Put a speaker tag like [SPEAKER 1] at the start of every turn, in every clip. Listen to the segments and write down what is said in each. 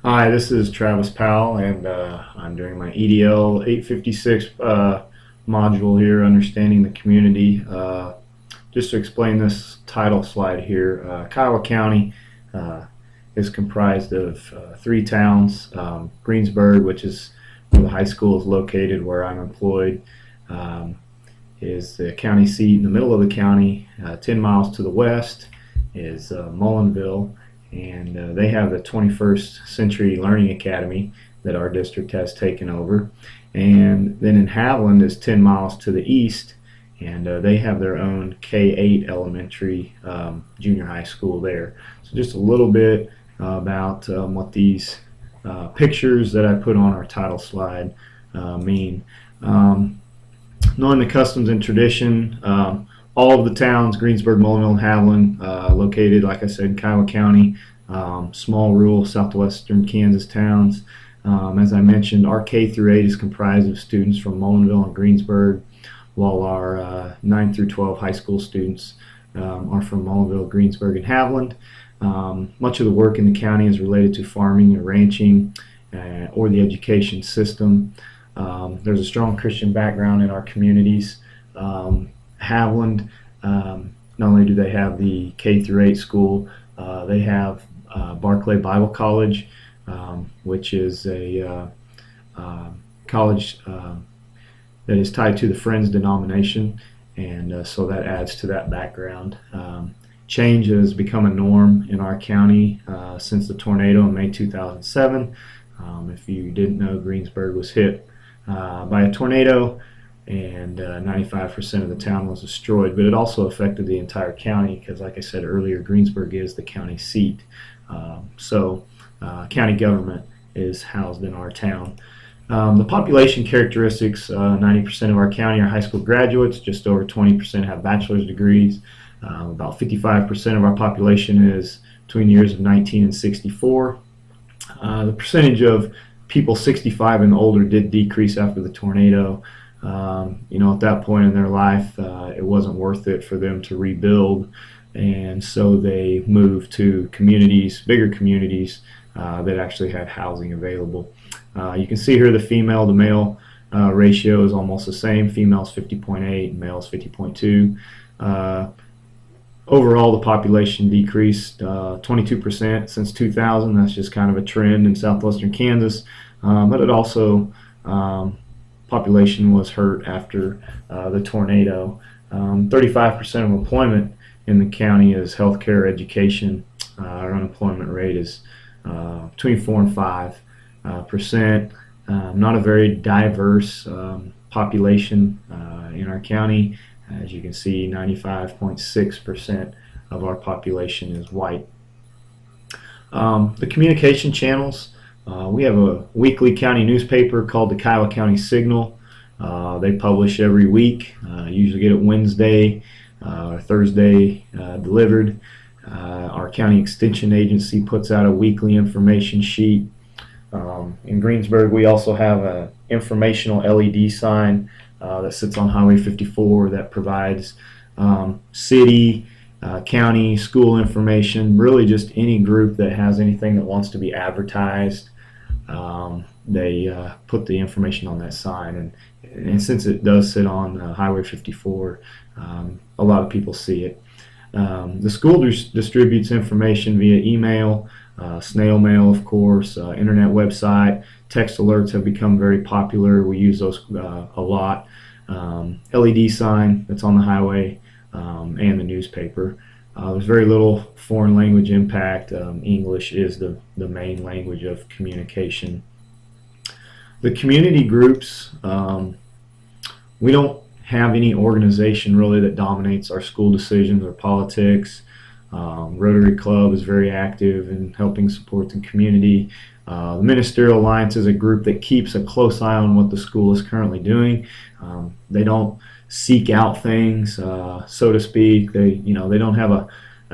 [SPEAKER 1] Hi, this is Travis Powell, and I'm doing my EDL 856 module here, Understanding the Community. Just to explain this title slide here, Kiowa County uh, is comprised of three towns. Greensburg, which is where the high school is located, where I'm employed, um, is the county seat in the middle of the county. 10 miles to the west is Mullinville, and they have the 21st Century Learning Academy that our district has taken over. And then in Haviland is 10 miles to the east, and they have their own K-8 elementary junior high school there. So just a little bit about what these pictures that I put on our title slide mean. Knowing the customs and tradition, all of the towns, Greensburg, Mullinville, and Haviland, located, like I said, in Kiowa County, small rural southwestern Kansas towns. As I mentioned, our K through 8 is comprised of students from Mullinville and Greensburg, while our 9 through 12 high school students are from Mullinville, Greensburg, and Haviland. Much of the work in the county is related to farming and ranching or the education system. There's a strong Christian background in our communities. Haviland, not only do they have the K through 8 school, they have Barclay Bible College, which is a college that is tied to the Friends denomination, and so that adds to that background. Change has become a norm in our county since the tornado in May 2007. If you didn't know, Greensburg was hit by a tornado, and 95% of the town was destroyed, but it also affected the entire county because, like I said earlier, Greensburg is the county seat. So county government is housed in our town. The population characteristics, 90% of our county are high school graduates, just over 20% have bachelor's degrees. About 55% of our population is between the years of 19 and 64. The percentage of people 65 and older did decrease after the tornado. At that point in their life, it wasn't worth it for them to rebuild, and so they moved to communities, bigger communities that actually had housing available. You can see here the female to male ratio is almost the same. Females 50.8, males 50.2. Overall, the population decreased 22% since 2000. That's just kind of a trend in southwestern Kansas, but it also population was hurt after the tornado. 35% of employment in the county is healthcare, education. Our unemployment rate is between 4 and 5%. Not a very diverse population in our county. As you can see, 95.6% of our population is white. The communication channels. We have a weekly county newspaper called the Kiowa County Signal. They publish every week. Usually get it Wednesday or Thursday delivered. Our county extension agency puts out a weekly information sheet. In Greensburg, we also have an informational LED sign that sits on Highway 54 that provides city, county, school information, really just any group that has anything that wants to be advertised. They put the information on that sign, and since it does sit on Highway 54, a lot of people see it. The school distributes information via email, snail mail, of course, internet website. Text alerts have become very popular. We use those a lot. LED sign that's on the highway, and the newspaper. There's very little foreign language impact. English is the main language of communication. The community groups, we don't have any organization really that dominates our school decisions or politics. Rotary Club is very active in helping support the community. The Ministerial Alliance is a group that keeps a close eye on what the school is currently doing. They don't seek out things, so to speak. They don't have a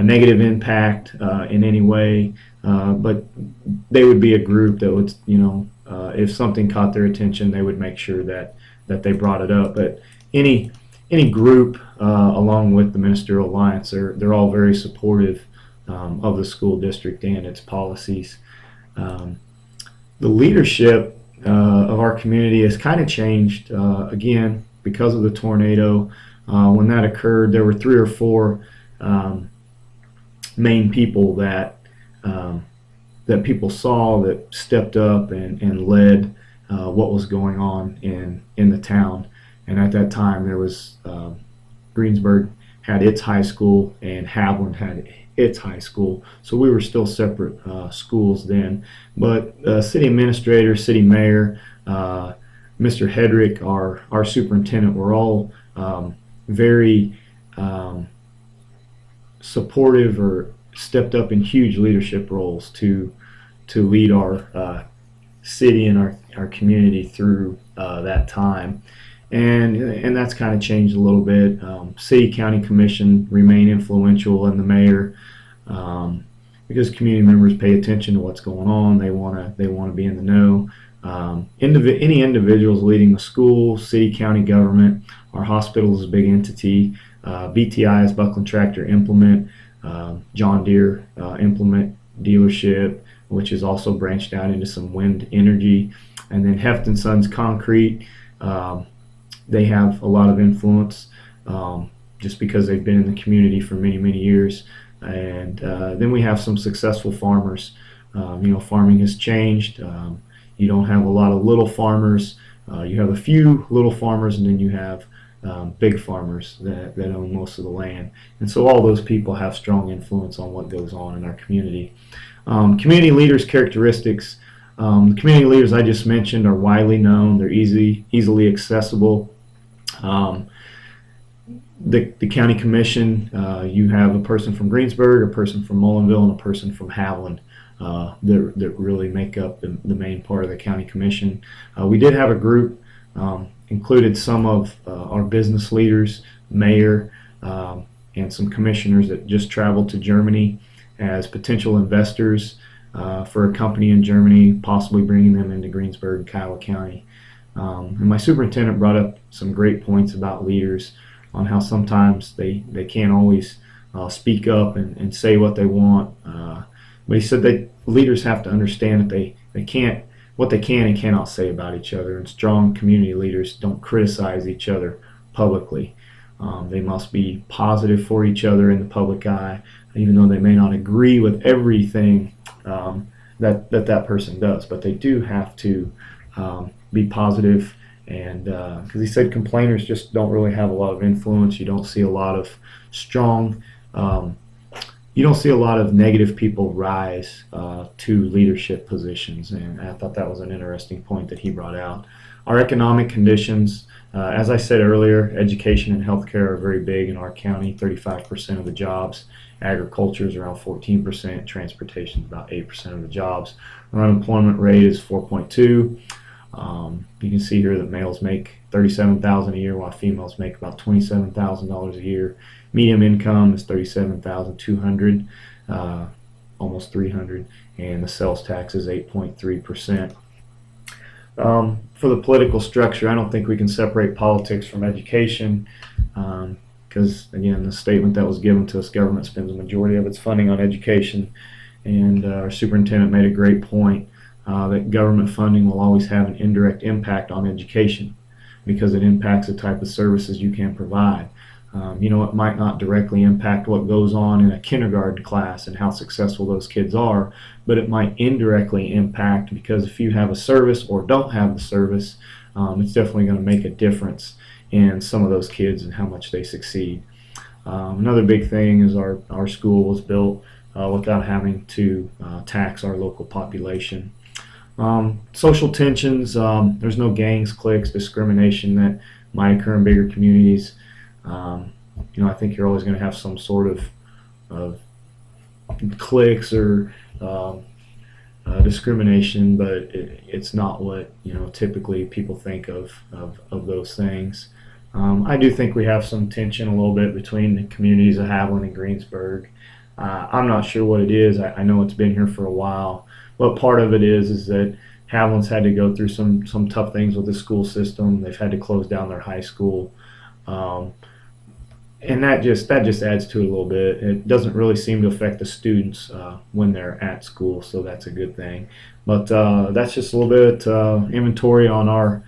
[SPEAKER 1] negative impact in any way, but they would be a group that would, if something caught their attention, they would make sure that they brought it up. But any group, along with the Ministerial Alliance, they're all very supportive of the school district and its policies. The leadership of our community has kind of changed again because of the tornado. When that occurred, there were 3 or 4 um, main people um, that people saw that stepped up and led what was going on in the town. And at that time, there was Greensburg had its high school and Haviland had its high school. So we were still separate schools then. But city administrator, city mayor, Mr. Hedrick, our superintendent, were all very supportive or stepped up in huge leadership roles to lead our city and our community through that time. And that's kind of changed a little bit. City County Commission remain influential, and the mayor, because community members pay attention to what's going on. They want to be in the know. Any individuals leading the school, city, county government, our hospital is a big entity. BTI is Buckland Tractor Implement, John Deere Implement dealership, which is also branched out into some wind energy, and then Heft & Sons Concrete. They have a lot of influence just because they've been in the community for many years. And then we have some successful farmers. Farming has changed. You don't have a lot of little farmers. You have a few little farmers, and then you have big farmers that own most of the land. And so all those people have strong influence on what goes on in our community. Community leaders' characteristics. The community leaders I just mentioned are widely known. They're easily accessible. The county commission, you have a person from Greensburg, a person from Mullinville, and a person from Haviland that really make up the main part of the county commission. We did have a group, included some of our business leaders, mayor, and some commissioners that just traveled to Germany as potential investors for a company in Germany, possibly bringing them into Greensburg and Kiowa County. And my superintendent brought up some great points about leaders on how sometimes they can't always speak up and say what they want. But he said that leaders have to understand that they can't, what they can and cannot say about each other. And strong community leaders don't criticize each other publicly. They must be positive for each other in the public eye, even though they may not agree with everything that person does. But they do have to be positive. And because he said complainers just don't really have a lot of influence. You don't see a lot of you don't see a lot of negative people rise to leadership positions. And I thought that was an interesting point that he brought out. Our economic conditions, as I said earlier, education and healthcare are very big in our county, 35% of the jobs. Agriculture is around 14%. Transportation is about 8% of the jobs. Our unemployment rate is 4.2. You can see here that males make $37,000 a year, while females make about $27,000 a year. Median income is $37,200, almost $300, and the sales tax is 8.3%. For the political structure, I don't think we can separate politics from education, because again, the statement that was given to us, government spends a majority of its funding on education, and our superintendent made a great point. That government funding will always have an indirect impact on education because it impacts the type of services you can provide. It might not directly impact what goes on in a kindergarten class and how successful those kids are, but it might indirectly impact, because if you have a service or don't have the service, it's definitely going to make a difference in some of those kids and how much they succeed. Another big thing is our school was built without having to tax our local population. Social tensions, there's no gangs, cliques, discrimination that might occur in bigger communities. I think you're always going to have some sort of cliques or discrimination, but it's not what typically people think of those things. I do think we have some tension a little bit between the communities of Haviland and Greensburg. I'm not sure what it is. I know it's been here for a while. But part of it is that Haviland's had to go through some tough things with the school system. They've had to close down their high school. and that just adds to it a little bit. It doesn't really seem to affect the students when they're at school, so that's a good thing. But that's just a little bit inventory on our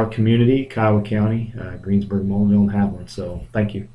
[SPEAKER 1] community, Kiowa County, Greensburg, Mullenville, and Haviland. So thank you.